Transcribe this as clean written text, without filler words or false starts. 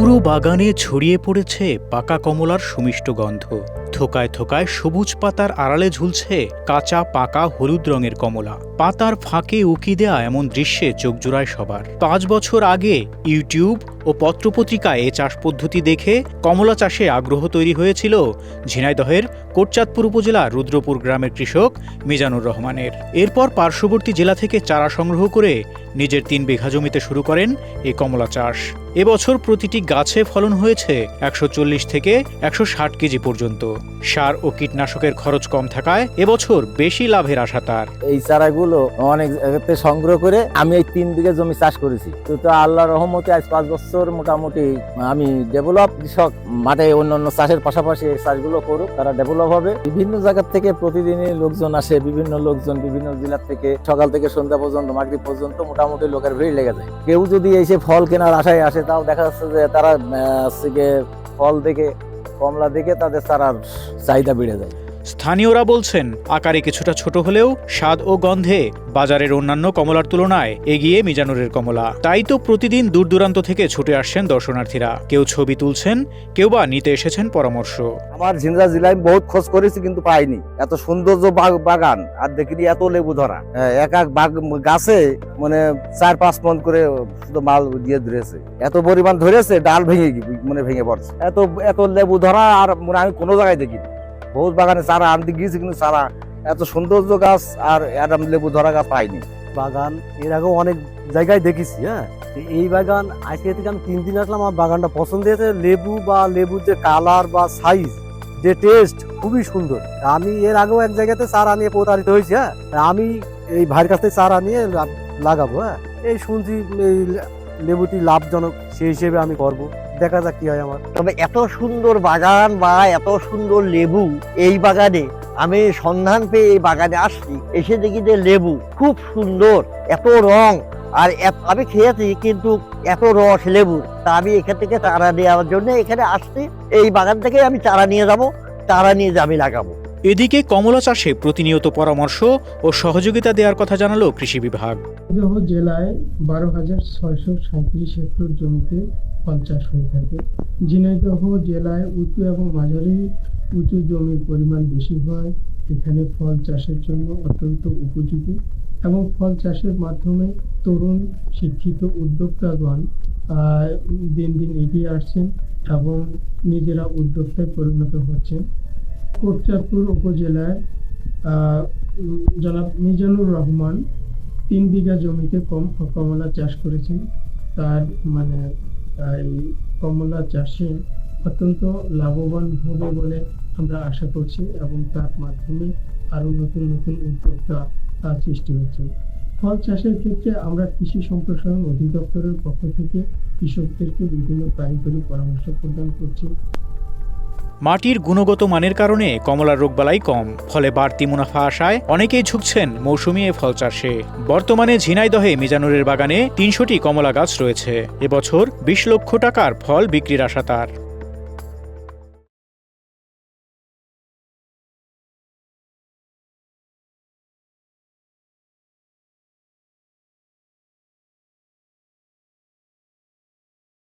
পুরো বাগানে ছড়িয়ে পড়েছে পাকা কমলার সুমিষ্ট গন্ধ। থোকায় থোকায় সবুজ পাতার আড়ালে ঝুলছে কাঁচা পাকা হলুদ রঙের কমলা। পাতার ফাঁকে উকি দেয়া এমন দৃশ্যে চোখ জোড়ায় সবার। 5 বছর আগে ইউটিউব ও পত্রপত্রিকায় এ চাষ পদ্ধতি দেখে কমলা চাষে আগ্রহ তৈরি হয়েছিল ঝিনাইদহের কোটচাঁদপুর উপজেলার রুদ্রপুর গ্রামের কৃষক মিজানুর রহমানের। এরপর পার্শ্ববর্তী জেলা থেকে চারা সংগ্রহ করে নিজের 3 বিঘা জমিতে শুরু করেন এই কমলা চাষ। এবছর প্রতিটি গাছে ফলন হয়েছে 140 থেকে 160 কেজি পর্যন্ত। সার ও কীটনাশকের খরচ কম থাকায় এবছর বেশি লাভের আশা তার। এই চারাগুলো অনেক জায়গাতে সংগ্রহ করে আমি এই 3 বিঘা জমি চাষ করেছি। তো আল্লাহর রহমতে আজ 5 বছর মোটামুটি আমি ডেভেলপ কৃষক। মাঠে অন্যান্য চাষের পাশাপাশি এই চাষগুলো করুক, তারা ডেভেলপ হবে। বিভিন্ন জায়গা থেকে প্রতিদিনই লোকজন আসে, বিভিন্ন লোকজন বিভিন্ন জেলা থেকে, সকাল থেকে সন্ধ্যা পর্যন্ত মাগরিব পর্যন্ত মোটামুটি লোকের ভিড় লেগে যায়। কেউ যদি এসে ফল কেনার আশায় আসে, তাও দেখা যাচ্ছে যে তারা ফল দেখে, কমলা দেখে তাদের চারার চাহিদা বেড়ে যায়। স্থানীয়রা বলছেন আকারে কিছুটা ছোট হলেও স্বাদ ও গন্ধে বাজারের অন্যান্য কমলার তুলনায় এগিয়ে মিজানুরের কমলা। তাই তো প্রতিদিন দূর দূরান্ত থেকে ছুটে আসছেন দর্শনার্থীরা। কেউ ছবি তুলছেন, কেউ বা নিতে এসেছেন পরামর্শ। আমার ঝিনাইদহ জেলায় বহুত খোঁজ করেছি কিন্তু পাইনি এত সৌন্দর্য বাগান, আর দেখিনি এত লেবু ধরা। এক এক গাছে মানে 4-5 মণ করে শুধু মাল দিয়ে ধরেছে। এত পরিমাণ ধরেছে, ডাল ভেঙে পড়ছে। এত লেবু ধরা আর আমি কোনো জায়গায় দেখিনি। বহুত বাগানে চারা আনতে গিয়েছি কিন্তু চারা এত সৌন্দর্য গাছ আর এরকম লেবু ধরা গাছ পাইনি। বাগান এর আগেও অনেক জায়গায় দেখেছি। এই বাগান আজকে থেকে আমি 3 দিন আসলাম, আমার বাগানটা পছন্দ হয়েছে। লেবুর যে কালার বা সাইজ, যে টেস্ট খুবই সুন্দর। আমি এর আগেও এক জায়গাতে চারা নিয়ে প্রতারিত হয়েছি। আমি এই ভাইয়ের কাছ থেকে চারা নিয়ে লাগাবো। এই শুনছি এই লেবুটি লাভজনক, সেই হিসেবে আমি করবো। দেখা যাক কি হয় আমার। তবে এত সুন্দর বাগান বা এত সুন্দর লেবু এই বাগানে আমি সন্ধান পেয়ে এই বাগানে আসছি। এসে দেখি যে লেবু খুব সুন্দর, এত রং, আর আমি খেয়েছি কিন্তু এত রস লেবু। তা আমি এখান থেকে চারা নেওয়ার জন্য এখানে আসছি। এই বাগান থেকে আমি চারা নিয়ে যাব, চারা নিয়ে আমি লাগাবো। এদিকে কমলা চাষে প্রতিনিয়ত পরামর্শ ও সহযোগিতা দেওয়ার কথা জানালো কৃষি বিভাগ। ঝিনাইদহ জেলায় 12,637 হেক্টর জমিতে ফল চাষ হয়ে থাকে। ঝিনাইদহ জেলায় উঁচু এবং মাঝারি উঁচু জমির পরিমাণ বেশি হয়। এখানে ফল চাষের জন্য অত্যন্ত উপযোগী এবং ফল চাষের মাধ্যমে তরুণ শিক্ষিত উদ্যোক্তাগণ দিন দিন এগিয়ে আসছেন এবং নিজেরা উদ্যোক্তায় পরিণত হচ্ছেন। কোটচাঁদপুর উপজেলায় জনাব মিজানুর রহমান 3 বিঘা জমিতে কমলা চাষ করেছেন। তার এই কমলা চাষে অত্যন্ত লাভবান হবে বলে আমরা আশা করছি এবং তার মাধ্যমে আরো নতুন নতুন উদ্যোক্তা সৃষ্টি হচ্ছে। ফল চাষের ক্ষেত্রে আমরা কৃষি সম্প্রসারণ অধিদপ্তরের পক্ষ থেকে কৃষকদেরকে বিভিন্ন কারিগরি পরামর্শ প্রদান করছি। মাটির গুণগত মানের কারণে কমলার রোগবালাই কম, ফলে বাড়তি মুনাফা আশায় অনেকেই ঝুঁকছেন মৌসুমী এ ফল চাষে। বর্তমানে ঝিনাইদহে মিজানুরের বাগানে 300টি কমলা গাছ রয়েছে। এবছর 20 লক্ষ টাকার ফল বিক্রির আশা তার।